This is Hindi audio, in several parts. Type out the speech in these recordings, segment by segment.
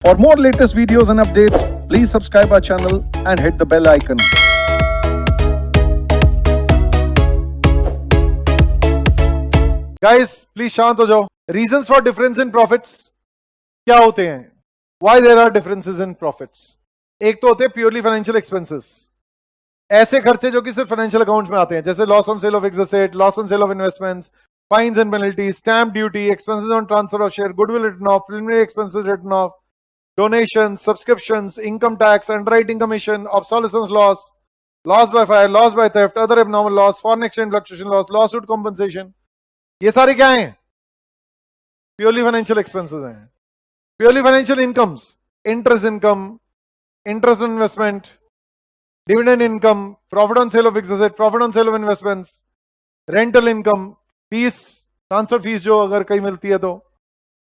For more latest videos and updates, please subscribe our channel and hit the bell icon. Guys, please शांत हो जाओ. Reasons for difference in profits क्या होते हैं? Why there are differences in profits? एक तो होते हैं purely financial expenses. ऐसे खर्चे जो कि सिर्फ फाइनेंशियल अकाउंट्स में आते हैं, जैसे loss on sale of fixed asset, loss on sale of investments, fines and penalties, stamp duty, expenses on transfer of share, goodwill written off, preliminary expenses written off, donations, subscriptions, income tax, underwriting commission, obsolescence loss, loss by fire, loss by theft, other abnormal loss, foreign exchange fluctuation loss, lawsuit compensation, ये सारे क्या हैं? प्योरली फाइनेंशियल एक्सपेंसेस हैं. Purely financial incomes, interest income, interest on investment, dividend income, profit on sale of fixed asset, profit on sale of investments, rental income, fees, transfer fees जो अगर कहीं मिलती है तो,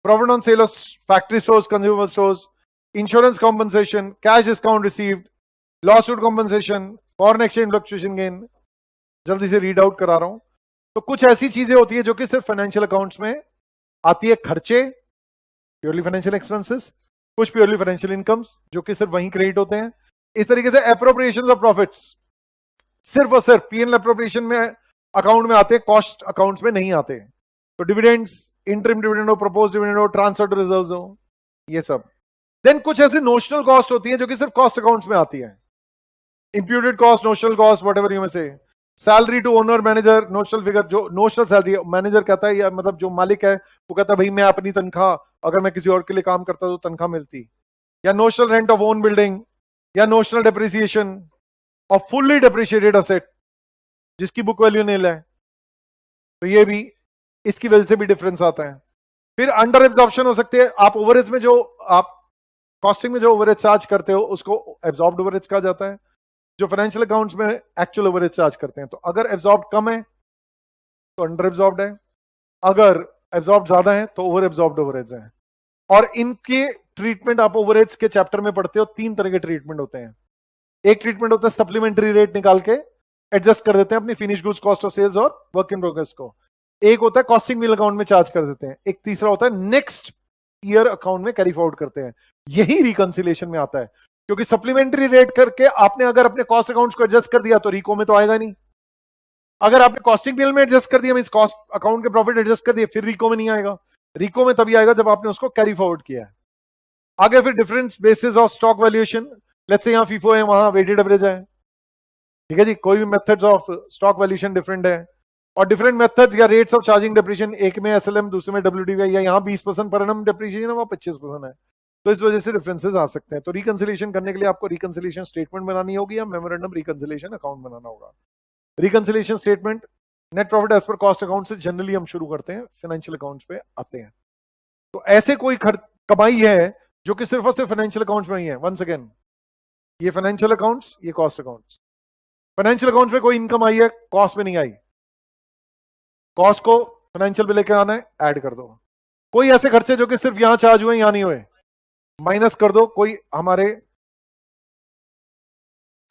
profit on sale of factory stores, consumer stores, insurance compensation, cash discount received, lawsuit compensation, foreign exchange fluctuation gain. जल्दी से रीड आउट करा रहा हूं. तो कुछ ऐसी चीजें होती है जो कि सिर्फ फाइनेंशियल अकाउंट्स में आती है, खर्चे प्योरली फाइनेंशियल एक्सपेंसेस, कुछ प्योरली फाइनेंशियल इनकम्स जो कि सिर्फ वहीं क्रेडिट होते हैं. इस तरीके से एप्रोप्रिएशंस ऑफ प्रॉफिट्स सिर्फ और सिर्फ पीएनएल एप्रोप्रिएशन में अकाउंट में आते हैं, कॉस्ट अकाउंट्स में नहीं आते. तो डिविडेंड्स, इंटरिम डिविडेंड हो, प्रपोज डिविडेंड हो, ट्रांसफर टू रिजर्व्स हो, ये सब. देन कुछ ऐसी नोशनल कॉस्ट होती है जो कि सिर्फ कॉस्ट अकाउंट्स में आती है. Imputed cost, notional cost, whatever you may say. Salary to owner manager, notional figure, जो नोशनल सैलरी मैनेजर कहता है, या मतलब जो मालिक है वो कहता है भाई मैं अपनी तनख्वाह अगर मैं किसी और के लिए काम करता तो तनख्वाह मिलती. या notional rent of own building, या notional depreciation of fully depreciated asset जिसकी बुक वैल्यू नील है, तो ये भी इसकी वजह से भी डिफरेंस आता है. फिर अंडर एब्जॉर्प्शन हो सकते हैं. आप ओवरहेड्स में जो आप कॉस्टिंग में जो ओवरहेड चार्ज करते हो उसको एब्जॉर्ब्ड ओवरहेड्स कहा जाता है, जो फाइनेंशियल अकाउंट्स में एक्चुअल ओवरहेड चार्ज करते हैं. तो अगर एब्जॉर्ब कम है तो अंडर एब्जॉर्ब्ड है, अगर एब्जॉर्ब ज्यादा है तो ओवर एब्जॉर्ब्ड ओवरहेड्स हैं. और इनके ट्रीटमेंट आप ओवरहेड्स के चैप्टर में पढ़ते हो. 3 तरह के ट्रीटमेंट होते हैं. एक ट्रीटमेंट होता है सप्लीमेंट्री रेट निकाल के एडजस्ट कर देते हैं अपनी finish goods cost of sales और वर्क इन प्रोग्रेस को. एक होता है कॉस्टिंग बिल अकाउंट में चार्ज कर देते हैं. एक तीसरा होता है नेक्स्ट ईयर अकाउंट में कैरी फॉरवर्ड करते हैं. यही रिकंसिलिएशन में आता है, क्योंकि सप्लीमेंट्री रेट करके आपने अगर अपने कॉस्ट अकाउंट्स को एडजस्ट कर दिया तो रिको में तो आएगा नहीं. अगर आपने कॉस्टिंग बिल में एडजस्ट कर दिया, मींस कॉस्ट अकाउंट के प्रॉफिट एडजस्ट कर दिया, फिर रिको में नहीं आएगा. रिको में तभी आएगा जब आपने उसको कैरी फॉरवर्ड किया है. आगे फिर different basis of stock valuation. Let's say यहां फीफो है, वहां वेटेड एवरेज है, ठीक है जी. कोई भी methods of stock valuation different है, और डिफरेंट मेथड्स या रेट्स ऑफ चार्जिंग डेप्रिसिएशन, एक में एसएलएम, दूसरे में डब्ल्यूडीवी, या यहां 20% पर एनम डेप्रिसिएशन है, वहां 25% है. तो इस वजह से डिफरेंसेस आ सकते हैं. तो रिकंसिलिएशन करने के लिए आपको रिकंसिलिएशन स्टेटमेंट बनानी होगी या मेमोरेंडम रिकंसिलिएशन अकाउंट बनाना होगा. Reconciliation statement, net profit as per cost account से जनरली हम शुरू करते हैं, फाइनेंशियल अकाउंट्स पे आते हैं. तो ऐसे कोई कमाई है जो कि सिर्फ और सिर्फ फाइनेंशियल अकाउंट्स में ही है. वंस अगेन, ये फाइनेंशियल अकाउंट्स, ये कॉस्ट अकाउंट्स. फाइनेंशियल अकाउंट्स में कोई इनकम आई है, कॉस्ट में नहीं आई, कॉस्ट को फाइनेंशियल में लेकर आना है, ऐड कर दो. कोई ऐसे खर्चे जो कि सिर्फ यहां चार्ज हुए, यहां नहीं हुए, माइनस कर दो. कोई हमारे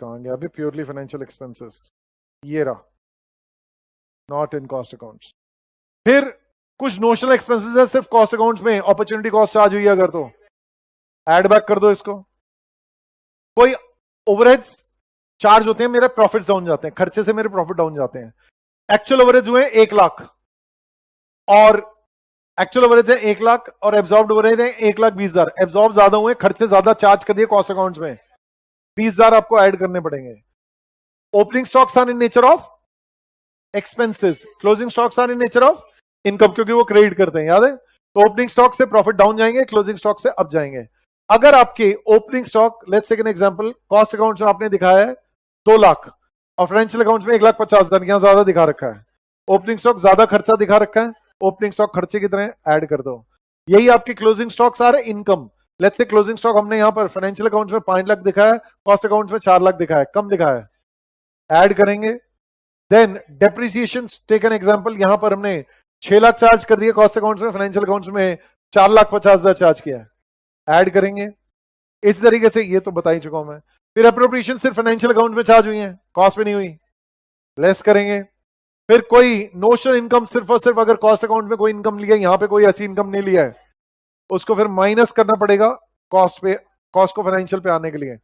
कहां गया अभी, प्योरली फाइनेंशियल एक्सपेंसेस, ये रहा, नॉट इन कॉस्ट अकाउंट्स. फिर कुछ नोशनल एक्सपेंसेस है सिर्फ कॉस्ट अकाउंट्स में, अपॉर्चुनिटी कॉस्ट चार्ज हुई अगर तो ऐड बैक कर दो इसको. कोई ओवरहेड्स चार्ज होते हैं, मेरे प्रॉफिट डाउन जाते हैं, खर्चे से मेरे प्रॉफिट डाउन जाते हैं. एक्चुअल ओवरहेड्स हुए 1 लाख, और एक्चुअल ओवरहेड्स है 1 लाख, और एब्जॉर्ब्ड ओवरहेड है 1,20,000. एब्जॉर्ब ज्यादा हुए, खर्चे ज्यादा चार्ज कर दिए कॉस्ट अकाउंट्स में, 20,000 आपको ऐड करने पड़ेंगे. Opening stocks are in nature of expenses, closing stocks are in nature of income, क्योंकि वो क्रेडिट करते हैं, याद है. तो ओपनिंग स्टॉक से प्रॉफिट डाउन जाएंगे, क्लोजिंग स्टॉक से अप जाएंगे. अगर आपके opening stock, let's take an example, cost accounts में आपने दिखाया है 2 लाख और फाइनेंशियल अकाउंट्स में 1,50,000, यहां ज्यादा दिखा रखा है. ओपनिंग स्टॉक ज्यादा खर्चा दिखा रखा है, ओपनिंग स्टॉक खर्चे की तरह ऐड कर दो. यही आपकी क्लोजिंग स्टॉक्स आ रहे income. Let's say closing stock हमने यहां पर फाइनेंशियल अकाउंट्स में 5 लाख दिखाया है, कॉस्ट अकाउंट्स में 4 लाख दिखाया है, कम दिखाया है, ऐड करेंगे. Then depreciation, take an example, यहां पर हमने 6 लाख चार्ज कर दिए कॉस्ट अकाउंट्स में, फाइनेंशियल अकाउंट्स में 4,50,000 चार्ज किया है, ऐड करेंगे. इस तरीके से ये तो बता ही चुका हूं मैं. फिर अप्रोप्रिएशन सिर्फ फाइनेंशियल अकाउंट में चार्ज हुई है, कॉस्ट में नहीं हुई, लेस करेंगे. फिर कोई नोशनल इनकम सिर्फ और सिर्फ अगर कॉस्ट अकाउंट में कोई इनकम लिया, यहां पे कोई ऐसी इनकम नहीं लिया है, उसको फिर माइनस करना पड़ेगा कॉस्ट को फाइनेंशियल पे आने के लिए।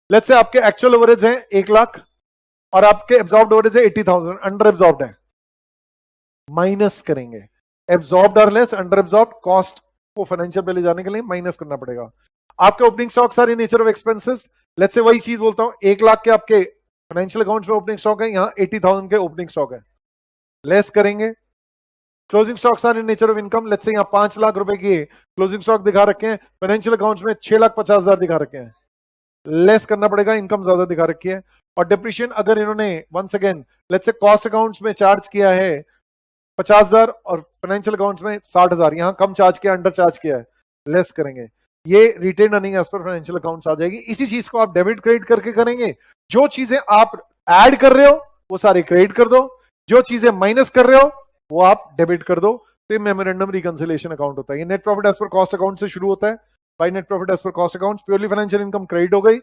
लेट्स से आपके एक्चुअल ओवरेज है 1 लाख और आपके एब्जॉर्ब्ड ओवरेज है 80,000, अंडर एब्जॉर्ब्ड है, माइनस करेंगे। एब्जॉर्ब्ड और लेस, अंडर एब्जॉर्ब्ड, कॉस्ट को फाइनेंशियल पे ले जाने के लिए माइनस करना पड़ेगा। आपके ओपनिंग स्टॉक सारे nature of expenses, let's say वही चीज बोलता हूं, 1 लाख के आपके फाइनेंशियल अकाउंट्स में ओपनिंग स्टॉक है, यहां 80,000 के ओपनिंग स्टॉक है, लेस करेंगे। क्लोजिंग स्टॉक सारे nature of income, let's say यहां 5 लाख रुपए की क्लोजिंग स्टॉक दिखा रखे हैं, फाइनेंशियल अकाउंट्स में 6,50,000 दिखा रखे हैं, लेस करना पड़ेगा, इनकम ज्यादा दिखा रखी है। और डिप्रीशिएशन अगर इन्होंने once again let's say cost accounts में चार्ज किया है 50,000 और फाइनेंशियल अकाउंट्स में 60,000, यहां कम चार्ज किया, अंडर चार्ज किया है, लेस करेंगे। ये retained earning as per financial accounts आ जाएगी। इसी चीज को आप डेबिट क्रेडिट करके करेंगे। जो चीजें आप ऐड कर रहे हो वो सारे क्रेडिट कर दो, जो चीजें माइनस कर रहे हो वो आप डेबिट कर दो। तो ये मेमोरेंडम रिकंसिलिएशन अकाउंट होता है। ये net profit as per cost account से शुरू होता है, by net profit as per cost account. Purely financial income credit हो गई,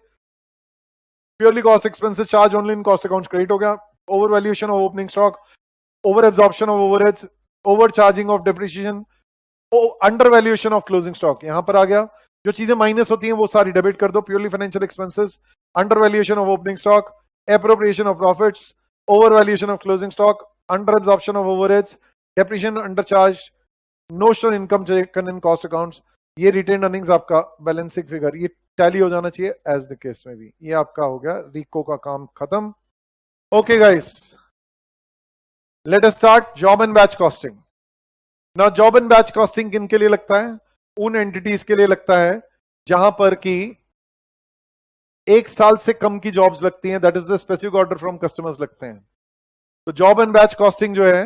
purely cost expenses charge only in cost account credit हो गया। Over valuation of opening stock, over absorption of overheads, over charging of depreciation, under valuation of closing stock यहां पर आ गया। जो चीजें माइनस होती हैं वो सारी डेबिट कर दो। Purely financial expenses, under valuation of opening stock, appropriation of profits, over valuation of closing stock, under absorption of overheads, depreciation under charge, notional income in cost accounts. ये रिटेन अर्निंग्स आपका बैलेंसिंग फिगर ये टैली हो जाना चाहिए एज द केस में भी। ये आपका हो गया रिको का काम खत्म। Okay guys, let us start job and batch costing. ना जॉब एंड बैच कॉस्टिंग किन के लिए लगता है? उन एंटिटीज के लिए लगता है जहां पर कि 1 साल से कम की जॉब्स लगती हैं, that is the specific order from customers लगते हैं। तो जॉब एंड बैच कॉस्टिंग जो है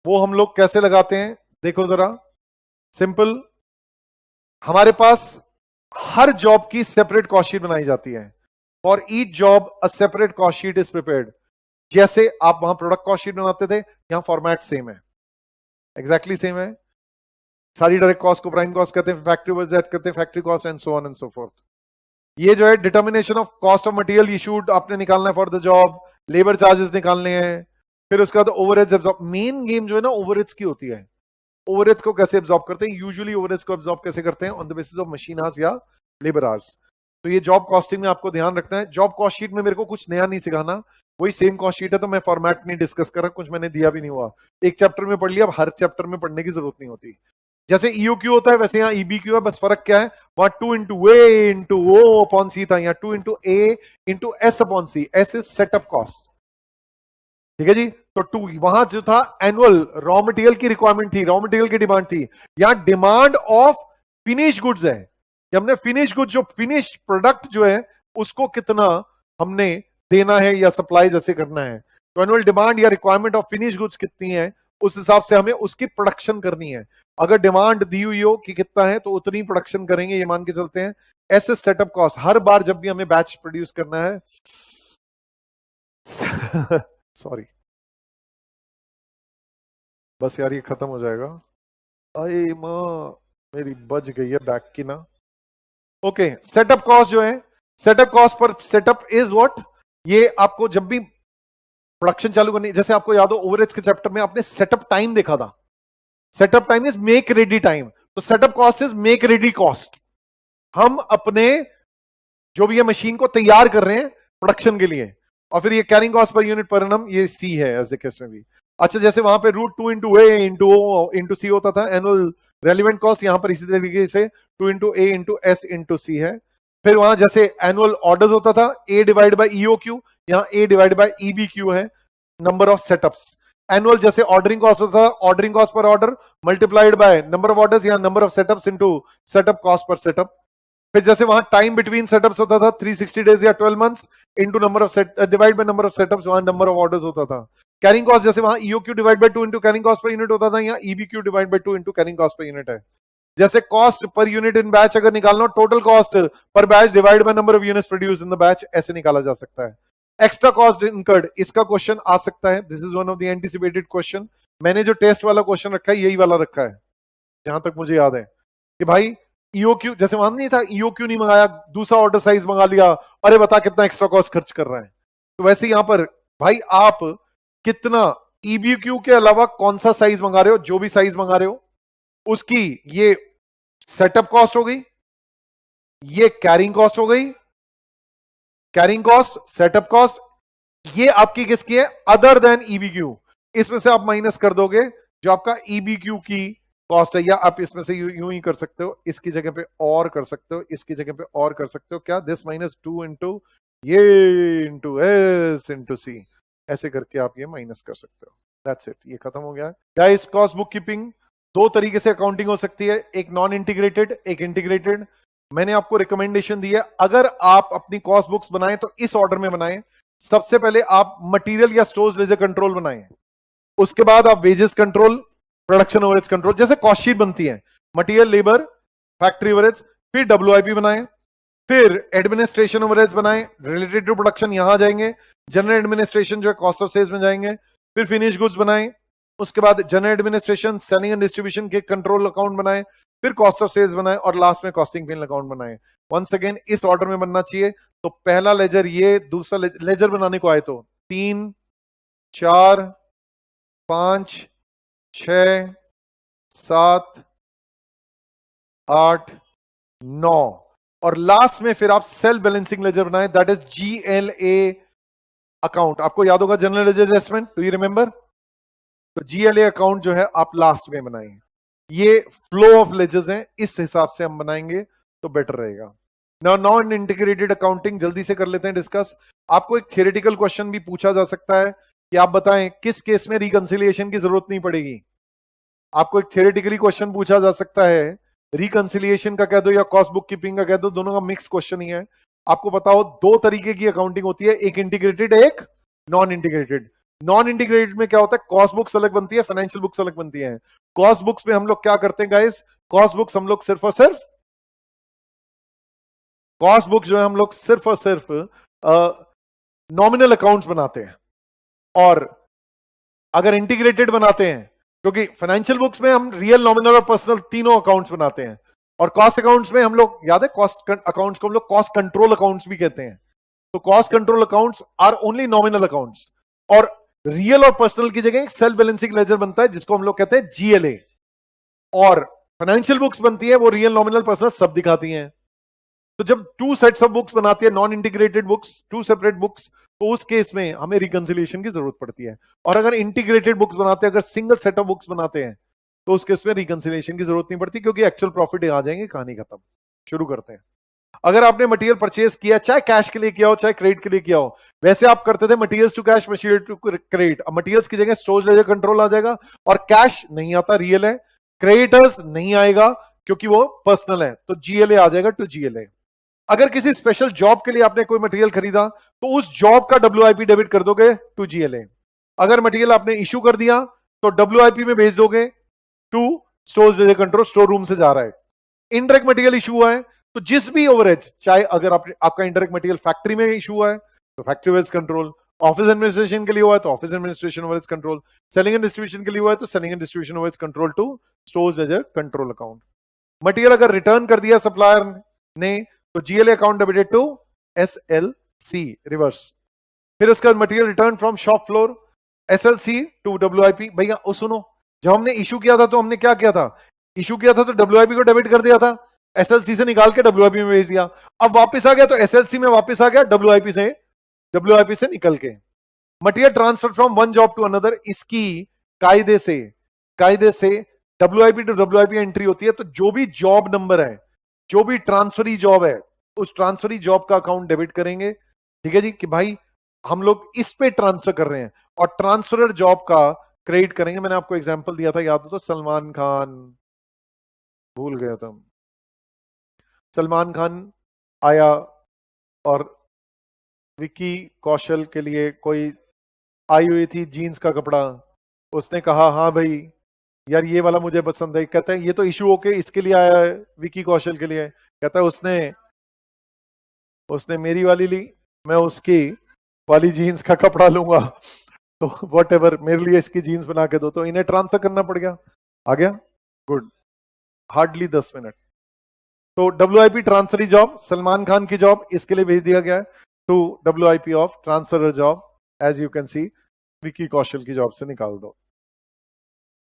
वो हम लोग कैसे लगाते हैं देखो जरा। सिंपल, हमारे पास हर जॉब की सेपरेट कॉस्ट शीट बनाई जाती है। For each job a separate cost sheet is prepared. जैसे आप वहां प्रोडक्ट कॉस्ट शीट बनाते थे, यहां फॉर्मेट सेम है, एग्जैक्टली सेम है। सारी डायरेक्ट कॉस्ट को प्राइम कॉस्ट कहते हैं, फैक्ट्री ओवरहेड कहते हैं, factory cost and so on and so fourth. ये जो है determination of cost of material issued आपने निकालना है for the job, labour charges निकालने हैं, फिर उसके बाद ओवरहेड्स एब्जॉर्ब। मेन गेम जो है ना ओवरहेड्स की होती है। ओवरहेड्स को कैसे एब्जॉर्ब करते हैं? यूजुअली ओवरहेड्स को एब्जॉर्ब कैसे करते हैं? On the basis of machine hours या लेबर आवर्स। तो ये जॉब कॉस्टिंग में आपको ध्यान रखना है। जॉब कॉस्ट शीट में मेरे को कुछ नया नहीं सिखाना, वही सेम कॉस्ट शीट है, तो मैं फॉर्मेट नहीं डिस्कस कर रहा, कुछ मैंने दिया भी नहीं हुआ। एक चैप्टर में पढ़ लिया, अब हर चैप्टर में पढ़ने की जरूरत नहीं होती। जैसे ईओक्यू होता है वैसे यहाँ ईबीक्यू है, बस फर्क क्या है? वहां 2 into A into O upon C था, यहाँ 2 into A into S upon C. S is setup cost, ठीक है जी। तो 2 वहां जो था एनुअल रॉ मटेरियल की रिक्वायरमेंट थी, रॉ मटेरियल की डिमांड थी। यहां डिमांड ऑफ फिनिश गुड्स है कि हमने फिनिश गुड जो फिनिश प्रोडक्ट जो है उसको कितना हमने देना है या सप्लाई जैसे करना है। तो एनुअल डिमांड या रिक्वायरमेंट ऑफ फिनिश गुड्स कितनी है उस हिसाब से हमें उसकी प्रोडक्शन करनी है। अगर डिमांड दी हुई हो कि कितना है तो उतनी प्रोडक्शन करेंगे, ये मान के चलते हैं। ऐसे सेटअप कॉस्ट हर बार जब भी हमें बैच प्रोड्यूस करना है सॉरी बस यार ये खत्म हो जाएगा। अरे मां मेरी बज गई है बैक की ना। ओके, सेटअप कॉस्ट जो है, setup cost per setup is what, ये आपको जब भी प्रोडक्शन चालू करनी, जैसे आपको याद हो ओवरहेड्स के चैप्टर में आपने सेटअप टाइम देखा था। Setup time is make ready time, तो setup cost is make ready cost. हम अपने जो भी ये मशीन को तैयार कर रहे हैं प्रोडक्शन के लिए, और फिर ये carrying cost per unit per annum ये सी है एज द केस में भी। अच्छा, जैसे वहां पे root 2 into A into O into सी होता था एनुअल रेलिवेंट कॉस्ट, यहां पर इसी तरीके से 2 into A into S into सी है। फिर वहां जैसे एनुअल ऑर्डर्स होता था ए डिवाइड बाय ईओक्यू, यहां ए डिवाइड बाय ईबीक्यू है, नंबर ऑफ सेटअप्स। एनुअल जैसे ऑर्डरिंग कॉस्ट होता था, ordering cost per order multiplied by number of orders, यहां number of setups into setup cost per setup. फिर जैसे वहां टाइम बिटवीन सेटअप्स होता था 360 डेज या 12 months into number of set divide by number of setups, वहां नंबर ऑफ ऑर्डर्स होता था। कैरिंग कॉस्ट जैसे वहां EOQ divide by 2 into carrying cost per unit होता था, यहाँ EBQ divide by 2 into carrying cost per unit है। जैसे cost per unit in batch अगर निकालना हो, total cost per batch divide by number of units produce in the batch, ऐसे निकाला जा सकता है। एक्स्ट्रा कॉस्ट इनकर्ड, इसका क्वेश्चन आ सकता है, this is one of the anticipated question. मैंने जो टेस्ट वाला क्वेश्चन रखा है यही वाला रखा है जहां तक मुझे याद है कि भाई ईओक्यू जैसे वहां नहीं था, ईओक्यू नहीं मंगाया, दूसरा ऑर्डर साइज मंगा लिया, अरे बता कितना एक्स्ट्रा कॉस्ट खर्च कर रहा है। तो वैसे यहां पर भाई आप कितना ईबीक्यू के अलावा कौन सा साइज मंगा रहे हो, जो भी साइज मंगा रहे हो उसकी ये सेटअप कॉस्ट हो गई, ये कैरिंग कॉस्ट हो गई, कैरिंग कॉस्ट, सेटअप कॉस्ट, ये आपकी किसकी है, अदर देन ईबीक्यू। इसमें से आप माइनस कर दोगे जो आपका ईबीक्यू की कॉस्ट है, या आप इसमें से यूं ही कर सकते हो, इसकी जगह पे और कर सकते हो, इसकी जगह पे और कर सकते हो, क्या दिस माइनस 2 इंटू ये इंटू एस इंटू सी, ऐसे करके आप ये माइनस कर सकते हो। दैट्स इट, ये खत्म हो गया। गाइस, कॉस्ट बुक कीपिंग दो तरीके से अकाउंटिंग हो सकती है, एक नॉन इंटीग्रेटेड, एक इंटीग्रेटेड। मैंने आपको रिकमेंडेशन दी है, अगर आप अपनी कॉस्ट बुक्स बनाएं तो इस ऑर्डर में बनाएं। सबसे पहले आप मटेरियल या स्टोर्स लेजर कंट्रोल बनाएं, उसके बाद आप wages control, production overheads control, जैसे कॉस्ट शीट बनती है, मटेरियल, लेबर, फैक्ट्री ओवरहेड्स, फिर डब्ल्यूआईपी बनाएं, फिर एडमिनिस्ट्रेशन ओवरहेड्स बनाएं, रिलेटेड टू प्रोडक्शन यहां जाएंगे, जनरल एडमिनिस्ट्रेशन जो है कॉस्ट ऑफ सेल्स में जाएंगे, फिर फिनिश गुड्स बनाएं, उसके बाद general administration, selling and distribution के कंट्रोल अकाउंट बनाएं, फिर कॉस्ट ऑफ सेल्स बनाएं, और लास्ट में कॉस्टिंग पिन अकाउंट बनाएं। वंस अगेन इस ऑर्डर में बनना चाहिए। तो पहला लेजर ये, दूसरा लेजर बनाने को आए तो 3 4 5 6 7 8 9, और लास्ट में फिर आप सेल्फ बैलेंसिंग लेजर बनाएं, दैट इज जीएलए अकाउंट। आपको याद होगा general ledger adjustment, do you remember? तो जीएलए अकाउंट जो है आप लास्ट में बनाएंगे। ये फ्लो ऑफ लेजर्स हैं, इस हिसाब से हम बनाएंगे तो बेटर रहेगा। नाउ नॉन इंटीग्रेटेड अकाउंटिंग जल्दी से कर लेते हैं डिस्कस। आपको एक थियोरेटिकल क्वेश्चन भी पूछा जा सकता है कि आप बताएं किस केस में रिकंसिलिएशन की जरूरत नहीं पड़ेगी। आपको एक थियोरेटिकली क्वेश्चन पूछा जा सकता है, रिकंसिलिएशन का कह दो या कॉस्ट बुक कीपिंग का कह दो, दोनों का मिक्स क्वेश्चन ही है। आपको बताओ दो तरीके की अकाउंटिंग होती है, एक इंटीग्रेटेड, एक नॉन इंटीग्रेटेड। नॉन इंटीग्रेटेड में क्या होता है, कॉस्ट बुक्स अलग बनती है, फाइनेंशियल बुक्स अलग बनती है। कॉस्ट बुक्स में हम लोग क्या करते हैं गाइस, कॉस्ट बुक्स हम लोग सिर्फ और सिर्फ, कॉस्ट बुक जो है हम लोग सिर्फ और सिर्फ नॉमिनल अकाउंट्स बनाते हैं। और अगर इंटीग्रेटेड बनाते हैं, क्योंकि फाइनेंशियल बुक्स में हम रियल, नॉमिनल और पर्सनल तीनों अकाउंट्स बनाते हैं, और कॉस्ट अकाउंट्स में हम लोग, याद है कॉस्ट अकाउंट्स को हम लोग कॉस्ट कंट्रोल अकाउंट्स भी कहते हैं। तो cost control accounts are only nominal accounts, और रियल और पर्सनल की जगह एक सेल्फ बैलेंसिंग लेजर बनता है जिसको हम लोग कहते हैं जीएलए। और फाइनेंशियल बुक्स बनती है वो रियल, नॉमिनल, पर्सनल सब दिखाती हैं। तो जब टू सेट्स ऑफ बुक्स बनाती है non integrated books, two separate books, तो उस केस में हमें रिकंसिलिएशन की जरूरत पड़ती है। और अगर इंटीग्रेटेड बुक्स बनाते हैं, अगर सिंगल सेट ऑफ बुक्स बनाते हैं, तो उस केस में रिकंसिलिएशन की जरूरत नहीं पड़ती, क्योंकि एक्चुअल प्रॉफिट आ जाएंगे, कहानी खत्म। शुरू करते हैं। अगर आपने मटेरियल परचेज किया, चाहे कैश के लिए किया हो चाहे क्रेडिट के लिए किया हो, वैसे आप करते थे materials to cash, material to credit. अब मटेरियल्स की जगह स्टोरेज लेजर कंट्रोल आ जाएगा, और कैश नहीं आता, रियल है। क्रेडिटर्स नहीं आएगा क्योंकि वो पर्सनल है, तो जीएलए आ जाएगा टू जीएलए। अगर किसी स्पेशल जॉब के लिए आपने कोई मटेरियल खरीदा, तो उस जॉब का डब्ल्यूआईपी डेबिट कर दोगे टू जीएलए। अगर मटेरियल आपने इशू कर दिया तो डब्ल्यूआईपी में भेज दोगे to storage ledger control, store room से जा रहा है। इनडायरेक्ट मटेरियल इशू हुआ है तो जिस भी ओवरहेड, चाहे अगर आपका इनडायरेक्ट मटेरियल फैक्ट्री में इशू हुआ है तो factory overheads control, office administration के लिए हुआ है तो office administration overheads control, selling and distribution के लिए हुआ है तो selling and distribution overheads control to storage ledger control account. Material अगर रिटर्न कर दिया सप्लायर ने तो GLA account debited to SLC reverse. फिर उसका material return from shop floor, SLC to WIP. भैया सुनो, जब हमने इशू किया था तो हमने क्या किया था, इशू किया था तो डब्ल्यूआईपी को डेबिट कर दिया था, एसएलसी से निकाल के डब्ल्यूआईपी में भेज दिया। अब वापस आ गया तो एसएलसी में वापस आ गया डब्ल्यूआईपी से निकल के। Material transfer from one job to another, इसकी कायदे से डब्ल्यूआईपी टू डब्ल्यूआईपी एंट्री होती है। तो जो भी जॉब नंबर है, जो भी ट्रांसफरी जॉब है, उस ट्रांसफरी जॉब का अकाउंट डेबिट करेंगे। ठीक है जी, कि भाई हम लोग इस पे ट्रांसफर कर रहे हैं, और ट्रांसफरर जॉब का क्रेडिट करेंगे। मैंने आपको एग्जांपल दिया था, याद हो तो, सलमान खान, भूल गया था, सलमान खान आया और विकी कौशल के लिए कोई आई हुई थी जीन्स का कपड़ा, उसने कहा हाँ भाई यार ये वाला मुझे पसंद है। कहता है ये तो इशू होके इसके लिए आया है, विकी कौशल के लिए। कहता है उसने मेरी वाली ली, मैं उसकी वाली जीन्स का कपड़ा लूंगा, तो व्हाटएवर, मेरे लिए इसकी जीन्स बना के दो। तो इन्हें ट्रांसफर करना पड़ गया। आ गया, गुड, हार्डली 10 मिनट। तो WIP transferee job, Salman Khan की जॉब, इसके लिए भेज दिया गया है to WIP of transferor job. As you can see, Vicky Kaushal की जॉब से निकाल दो।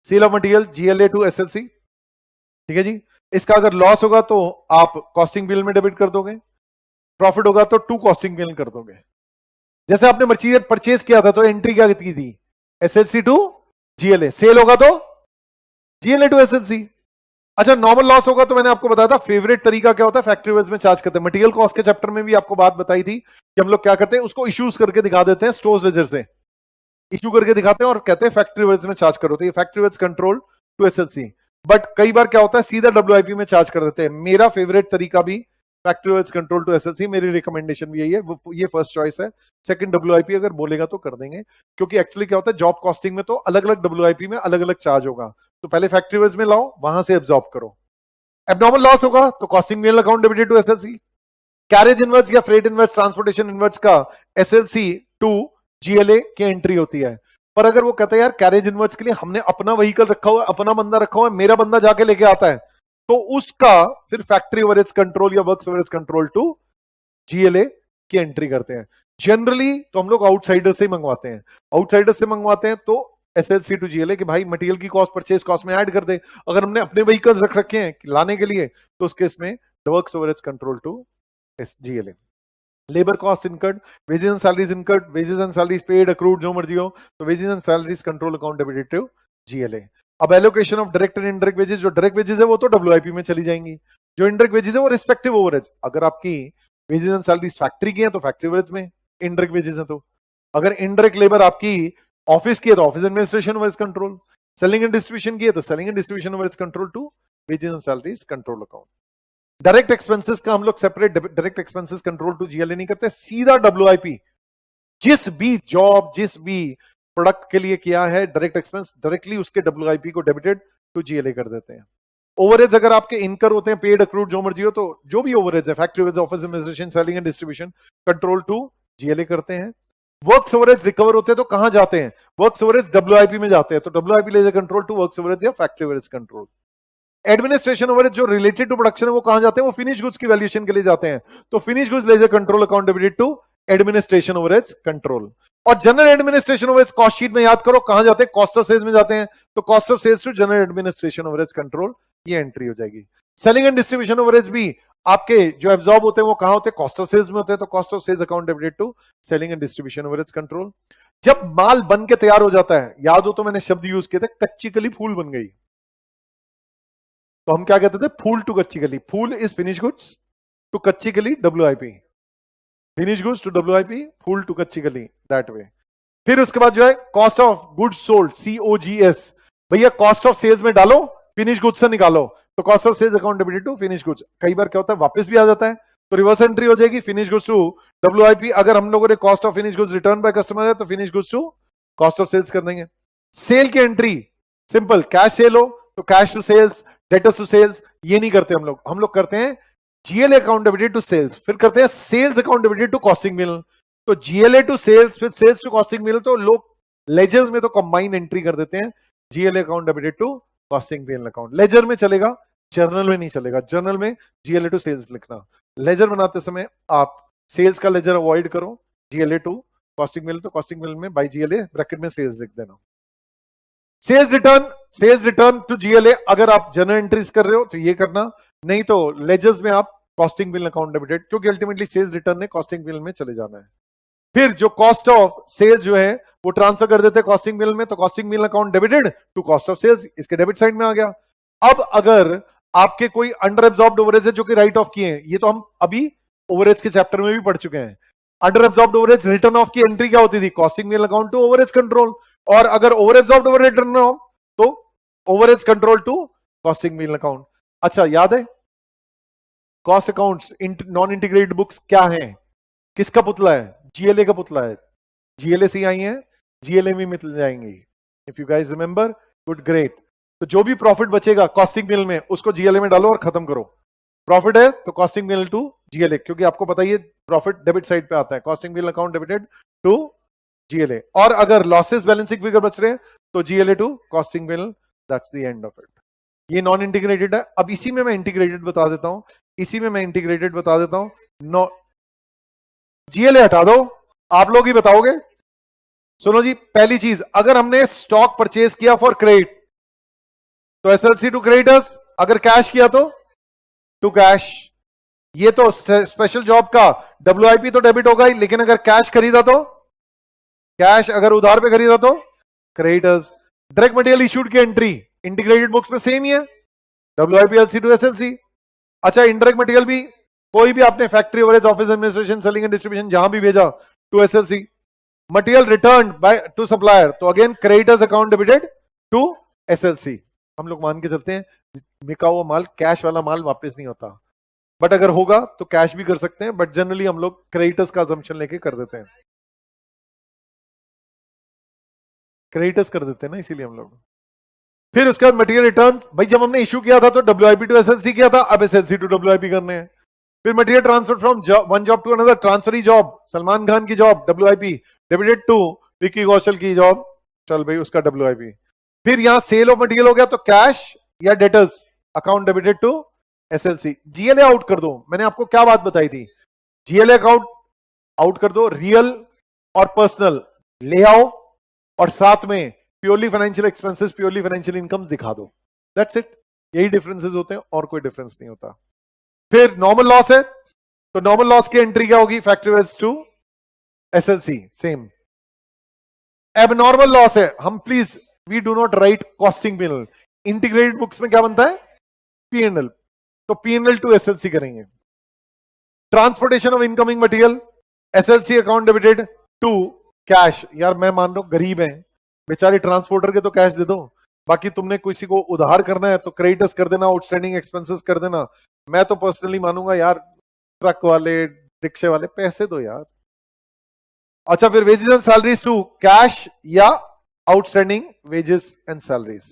Sale of material GLA to SLC. ठीक है जी। इसका अगर लॉस होगा तो आप कॉस्टिंग बिल में डेबिट कर दोगे, प्रॉफिट होगा तो टू कॉस्टिंग बिल कर दोगे। जैसे आपने मटेरियल परचेज किया था तो एंट्री क्या की थी, एसएलसी टू जीएलए, सेल होगा तो जीएलए टू एसएलसी। अच्छा, नॉर्मल लॉस होगा तो मैंने आपको बताया था फेवरेट तरीका क्या होता है, फैक्ट्री वाइज में चार्ज करते हैं। मटेरियल कॉस्ट के चैप्टर में भी आपको बात बताई थी कि हम लोग क्या करते हैं, उसको इश्यूज करके दिखा देते हैं, स्टोर्स लेजर से इश्यू करके दिखाते हैं और कहते हैं फैक्ट्री वाइज में चार्ज करो, तो ये factory wise control to SLC. But कई बार क्या होता है सीधा डब्ल्यूआईपी में चार्ज कर देते हैं। मेरा फेवरेट तरीका भी factory wise control to SLC, मेरी रिकमेंडेशन भी यही है, ये फर्स्ट चॉइस है। सेकंड डब्ल्यूआईपी अगर बोलेगा तो कर देंगे, क्योंकि एक्चुअली क्या होता है जॉब कॉस्टिंग में तो अलग अलग डब्ल्यूआईपी में अलग अलग चार्ज होगा, तो पहले फैक्ट्री वाइज में लाओ, वहां से एब्जॉर्ब करो। एबनॉर्मल लॉस होगा तो costing bill account debited to SLC. Carriage inverse या फ्रेट इनवर्स, ट्रांसपोर्टेशन इनवर्स का एसएलसी टू जीएलए की एंट्री होती है। पर अगर वो कहता है यार कैरेज इनवर्स के लिए हमने अपना व्हीकल रखा हुआ है, अपना बंदा रखा हुआ है, मेरा बंदा जाके लेके आता है, तो उसका फिर फैक्ट्री ओवरहेड्स कंट्रोल या works overheads control to GLA की एंट्री करते हैं। जनरली तो हम लोग आउटसाइडर से ही मंगवाते हैं, आउटसाइडर से मंगवाते हैं तो एसएलसी टू जीएलए कि भाई मटेरियल की कॉस्ट परचेज कॉस्ट में ऐड कर दे। अगर हमने अपने व्हीकल्स रख रखे हैं लाने के लिए तो उस केस में works overheads control to GLA. Labour cost incurred, wages and salaries incurred, wages and salaries paid accrued जो मर्जी हो, तो wages and salaries control account debited to GLA. अब allocation of direct and indirect wages, जो डायरेक्ट वेजेस है वो तो डब्ल्यूआईपी में चली जाएंगी, जो इनडायरेक्ट वेजेस है वो रिस्पेक्टिव ओवरहेड्स। अगर आपकी वेजेस एंड सैलरीज फैक्ट्री की है तो फैक्ट्री ओवरहेड्स में इनडायरेक्ट वेजेस है, तो अगर इनडायरेक्ट लेबर आपकी ऑफिस की है तो office administration overheads control, selling and distribution की है तो selling and distribution overheads control to wages and salaries control account. Direct expenses का हम लोग separate direct expenses control to GLA नहीं करते, सीधा डब्ल्यूआईपी जिस भी जॉब जिस भी प्रोडक्ट के लिए किया है डायरेक्ट एक्सपेंस डायरेक्टली उसके डब्ल्यूआईपी को डेबिटेड टू जीएलए कर देते हैं। ओवरहेड्स अगर आपके इनकर होते हैं पेड अक्रूड जो मर्जी हो, तो जो भी ओवरहेड्स है factory overheads, office administration, selling and distribution control to GLA करते हैं। वर्क्स ओवरहेड्स रिकवर होते हैं तो कहां जाते हैं, वर्क्स ओवरहेड्स डब्ल्यूआईपी में जाते हैं, तो WIP ledger control to works overheads या factory overheads control. Administration overhead जो रिलेटेड टू प्रोडक्शन है वो कहां जाते हैं, वो फिनिश गुड्स की वैल्यूएशन के लिए जाते हैं, तो finish goods ledger control account debited to administration overheads control. और general administration overheads cost sheet में याद करो कहां जाते हैं, कॉस्ट ऑफ सेल्स में जाते हैं, तो cost of sales to general administration overheads control, ये एंट्री हो जाएगी। सेलिंग एंड डिस्ट्रीब्यूशन ओवरहेड्स भी आपके जो एब्जॉर्ब होते हैं वो कहां होते हैं, कॉस्ट ऑफ सेल्स में होते हैं, तो cost of sales account debited to selling and distribution overheads control. जब माल बन के तैयार हो जाता है, याद हो तो मैंने शब्द यूज किए थे, कच्ची कली फूल बन गई, तो हम क्या कहते थे, फूल टू कच्ची कली, फूल इज फिनिश गुड्स टू कच्ची कली WIP, finish goods to WIP, फूल टू कच्ची कली, दैट वे। फिर उसके बाद जो है cost of goods sold, COGS, भैया कॉस्ट ऑफ सेल्स में डालो, फिनिश गुड्स से निकालो, तो cost of sales account debited to finish goods. कई बार क्या होता है वापस भी आ जाता है, तो रिवर्स एंट्री हो जाएगी, फिनिश गुड्स टू डब्ल्यूआईपी। अगर हम लोगों ने cost of finish goods return by customer है तो finish goods to cost of sales कर देंगे। सेल की एंट्री सिंपल, कैश सेल हो तो cash to sales, debtors to sales, ये नहीं करते हम लोग करते हैं GLA account debited to sales, फिर करते हैं sales account debited to costing bill, तो जीएलए टू सेल्स फिर सेल्स टू कॉस्टिंग बिल, तो लोग लेजर्स में तो कंबाइन एंट्री कर देते हैं, GLA account debited to costing bill account. Ledger में चलेगा, जर्नल में नहीं चलेगा, जर्नल में जीएलए टू सेल्स लिखना। लेजर बनाते समय आप सेल्स का लेजर अवॉइड करो, जीएलए टू कॉस्टिंग बिल, तो कॉस्टिंग बिल में बाय जीएलए ब्रैकेट में सेल्स लिख देना। सेल्स रिटर्न टू जीएलए, अगर आप जर्नल एंट्रीज कर रहे हो तो ये करना, नहीं तो लेजर्स में आप कॉस्टिंग बिल अकाउंट डेबिटेड, क्योंकि अल्टीमेटली सेल्स रिटर्न ने कॉस्टिंग बिल में चले जाना है। फिर जो कॉस्ट ऑफ सेल्स जो है वो ट्रांसफर कर देते हैं कॉस्टिंग बिल में, तो costing bill account debited to cost of sales, इसके डेबिट साइड में आ गया। अब अगर आपके कोई अंडर एब्जॉर्ब्ड ओवरहेड्स है जो कि राइट ऑफ किए हैं, ये तो हम अभी ओवरहेड्स के चैप्टर में भी पढ़ चुके हैं। Under absorbed overheads written off की एंट्री क्या होती थी, costing bill account to overheads control, और अगर over absorbed overhead written off तो overheads control to costing bill account. अच्छा याद है cost accounts non integrated books क्या है, किसका पुतला है, जीएलए का पुतला है, जीएलए से आई है, जीएलए में मिल जाएंगी, if you guys remember, good great. तो जो भी प्रॉफिट बचेगा कॉस्टिंग बिल में उसको जीएलए में डालो और खत्म करो। प्रॉफिट है तो कॉस्टिंग बिल टू जीएलए, क्योंकि आपको पता ही है प्रॉफिट डेबिट साइड पे आता है, costing bill account debited to GLA. और अगर लॉसेस बैलेंसिंग फिगर बच रहे हैं तो GLA to costing bill, that's the end of it. ये नॉन इंटीग्रेटेड है। अब इसी में मैं इंटीग्रेटेड बता देता हूं, नो जीएलए हटा दो, आप लोग ही बताओगे। सुनो जी, पहली चीज, अगर हमने स्टॉक परचेज किया फॉर क्रेडिट तो एसएलसी टू क्रेडिटर्स, अगर कैश किया तो टू कैश। ये तो स्पेशल जॉब का WIP तो डेबिट होगा ही, लेकिन अगर कैश खरीदा तो कैश, अगर उधार पे खरीदा तो क्रेडिटर्स। डायरेक्ट मटेरियल इश्यूड की एंट्री इंटीग्रेटेड बुक्स में सेम ही है, WIP LC टू SLC। अच्छा, इनडायरेक्ट मटेरियल भी कोई भी आपने factory overheads, office administration, selling and distribution जहां भी भेजा to SLC। Material return by to supplier तो again creditors account debited to SLC। हम लोग मान के चलते हैं बिका हुआ माल, कैश वाला माल वापस नहीं होता, बट अगर होगा तो कैश भी कर सकते हैं, बट जनरली हम लोग क्रेडिटर्स का असम्पशन लेके कर देते हैं, क्रेडिटर्स कर देते हैं ना, इसीलिए हम लोग। फिर उसके बाद मटेरियल रिटर्न, भाई जब हमने इशू किया था तो WIP टू SLC किया था, अब SLC टू WIP करने हैं। फिर material transfer from one job to another, transferee job, Salman Khan की job WIP debited to Vicky Kaushal की जॉब, चल भाई उसका WIP। फिर यहां सेल ऑफ मटेरियल हो गया तो कैश या debtors account debited to SLC। GLA out कर दो, मैंने आपको क्या बात बताई थी, GLA अकाउंट आउट कर दो, रियल और पर्सनल ले आओ, और साथ में purely financial expenses, purely financial income दिखा दो। दैट्स इट, यही डिफरेंसेस होते हैं और कोई डिफरेंस नहीं होता। फिर नॉर्मल लॉस है तो नॉर्मल लॉस की एंट्री क्या होगी, factory wage to SLC same. Abnormal loss है, हम please we do not write costing P&L, integrated books में क्या बनता है P&L, तो P&L टू SLC करेंगे। Transportation of incoming material SLC account debited to cash. यार मैं मान लो गरीब है, बेचारे ट्रांसपोर्टर के तो कैश दे दो, बाकी तुमने किसी को उधार करना है तो क्रेडिटर्स कर देना, आउटस्टैंडिंग एक्सपेंसेस कर देना। मैं तो पर्सनली मानूंगा यार ट्रक वाले, रिक्शे वाले पैसे दो यार। अच्छा, फिर wages and salaries to cash या आउटस्टैंडिंग वेजेस एंड सैलरीज।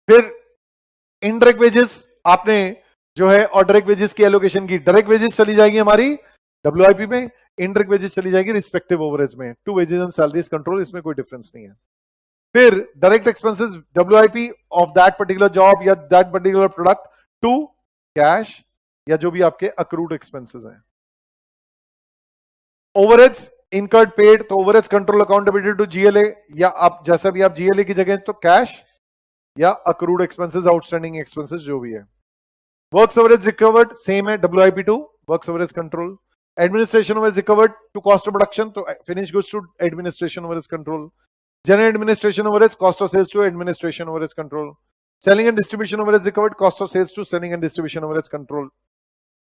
फिर इनडायरेक्ट वेजेस आपने जो है, और डायरेक्ट वेजेस की एलोकेशन की, डायरेक्ट वेजेस चली जाएगी हमारी WIP में, इनडायरेक्ट वेजेस चली जाएगी रिस्पेक्टिव ओवरहेड्स में, to wages and salaries control, इसमें कोई डिफरेंस नहीं है। फिर direct expenses WIP of that particular job या that particular product to cash या जो भी आपके अक्रूड एक्सपेंसेस हैं। ओवरहेड्स इनकर्ड पेड तो overheads control account debited to GLA, या आप जैसा भी आप GLA की जगह तो कैश या अक्रूड एक्सपेंसेस, आउटस्टैंडिंग एक्सपेंसेस जो भी है। वर्क्स ओवरहेड्स रिकवर्ड सेम है, WIP to works overheads control. Administration overheads recovered to cost of production तो finish goods to administration overheads control. General administration overheads cost of sales to administration overheads control. Selling and distribution overheads recovered cost of sales to selling and distribution overheads control.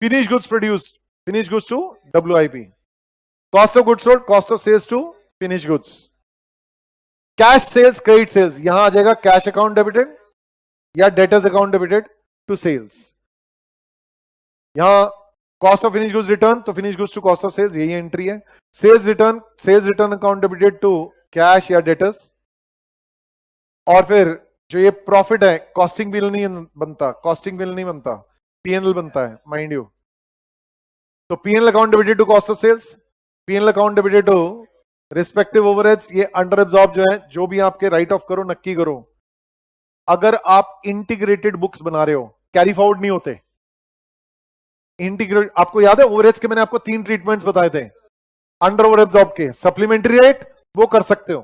Finish goods produced, finish goods to WIP। Cost of goods sold, cost of sales to finish goods. Cash sales, credit sales, यहां आ जाएगा कैश अकाउंट डेबिटेड या debtors account debited to sales. यहां cost of finish goods return तो finish goods to cost of sales, यही एंट्री है। Sales return account debited to cash या डेटर्स। और फिर जो ये प्रॉफिट है, कॉस्टिंग बिल नहीं बनता, कॉस्टिंग बिल नहीं बनता, P&L बनता है, माइंड यू। तो P&L account debited to cost of sales, P&L account debited to respective overheads. ये अंडर एब्जॉर्ब जो है, जो भी आपके राइट ऑफ करो, नक्की करो। अगर आप इंटीग्रेटेड बुक्स बना रहे हो, कैरी फॉरवर्ड नहीं होते। इंटीग्रेट, आपको याद है ओवरहेड्स के मैंने आपको 3 ट्रीटमेंट्स बताए थे अंडर ओवर एब्जॉर्ब के। सप्लीमेंट्री रेट वो कर सकते हो,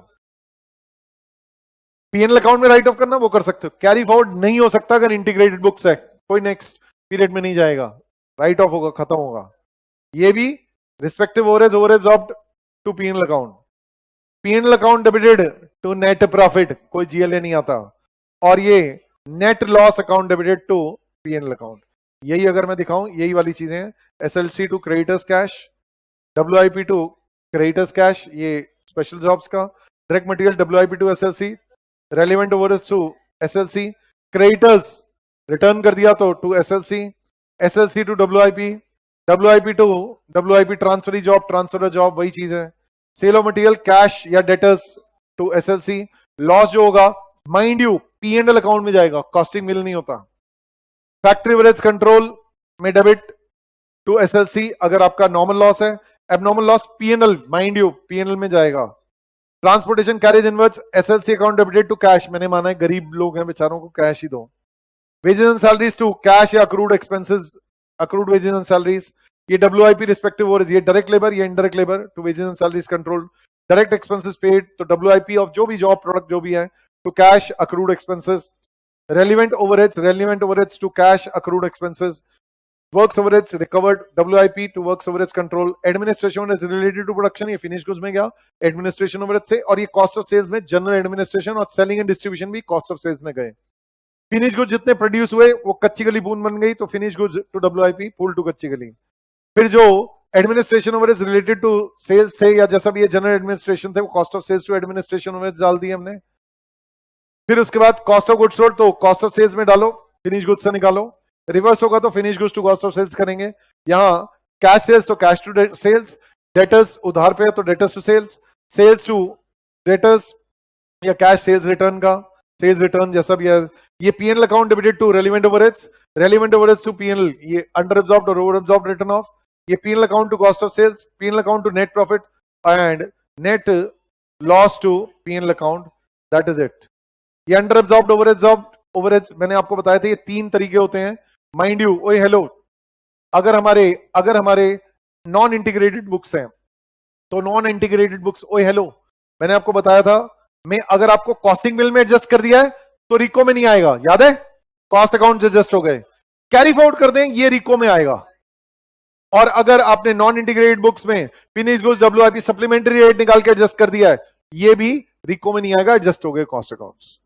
P&L अकाउंट में राइट ऑफ करना वो कर सकते हो, कैरी फॉरवर्ड नहीं हो सकता अगर इंटीग्रेटेड बुक्स है, कोई नेक्स्ट पीरियड में नहीं जाएगा, राइट ऑफ होगा, खत्म होगा। ये भी respective overheads over absorbed to P&L account. P&L account debited to net profit, कोई GLA नहीं आता। और ये net loss account debited to P&L account. यही अगर मैं दिखाऊं, यही वाली चीजें हैं। SLC to creditors cash, WIP to creditors cash, ये स्पेशल जॉब्स का। Direct material WIP to SLC, relevant overheads to SLC, creditors return कर दिया तो to SLC, SLC to WIP to WIP transferee job, transfer job वही चीज है। सेल ऑफ मटेरियल कैश या डेटर्स टू SLC। लॉस जो होगा माइंड यू P&L अकाउंट में जाएगा, कॉस्टिंग बिल नहीं होता। फैक्ट्री ओवरहेड्स कंट्रोल में डेबिट टू SLC अगर आपका नॉर्मल लॉस है। Abnormal loss P&L, mind you P&L में जाएगा। Transportation carriage inwards SLC account debited to cash, मैंने माना है गरीब लोग हैं बेचारों को कैश ही दो। Wages and salaries to cash या accrued expenses, accrued wages and salaries. ये WIP रिस्पेक्टिव ओवरहेड्स, ये डायरेक्ट लेबर या indirect labour to wages and salaries control. Direct expenses paid तो WIP ऑफ जो भी जॉब प्रोडक्ट जो भी है to cash accrued expenses. relevant overheads to cash accrued expenses, works overheads recovered, WIP to works overheads control, administration overheads related to production, ये finished goods में गया administration overheads से, और ये cost of sales में general administration और selling and distribution भी cost of sales में गए. फिनिश गुड्स जितने प्रोड्यूस हुए वो कच्ची गली बूंद बन गई, तो फिनिश गुड्स टू WIP पूल टू कच्ची गली. फिर जो administration overheads related to sales थे या जैसा भी ये जनरल एडमिनिस्ट्रेशन थे वो cost of sales to administration overheads डाल दिए हमने. फिर उसके बाद कॉस्ट ऑफ गुड्स सोल्ड तो कॉस्ट ऑफ सेल्स में डालो, फिनिश गुड्स से निकालो. रिवर्स होगा तो finish goods to cost of sales करेंगे. यहां कैश सेल्स तो कैश टू सेल्स, डेटर्स उधार पे है तो debtors to sales, sales to debtors या कैश सेल्स रिटर्न का सेल्स रिटर्न जैसा भी है. ये PNL account debited to relevant overheads to PNL, ये अंडर एब्जॉर्ब्ड और ओवर एब्जॉर्ब्ड रिटर्न ऑफ. ये PNL account to cost of sales, PNL account to net profit and net loss to PNL account. That is it. ये अंडर एब्जॉर्ब्ड ओवरहेड्स मैंने आपको बताया था, ये 3 तरीके होते हैं. माइंड यू, ओए हेलो, अगर हमारे नॉन इंटीग्रेटेड बुक्स हैं तो नॉन इंटीग्रेटेड बुक्स, ओए हेलो, मैंने आपको बताया था मैं अगर आपको कॉस्टिंग बिल में एडजस्ट कर दिया है तो रिको में नहीं आएगा. याद है, कॉस्ट अकाउंट एडजस्ट हो गए, कैरी फॉरवर्ड कर दें, ये रिको में आएगा. और अगर आपने नॉन इंटीग्रेटेड बुक्स में finish goods WIP supplementary rate निकाल के एडजस्ट कर दिया है, ये भी रिको में नहीं आएगा, एडजस्ट हो गए कॉस्ट अकाउंट्स.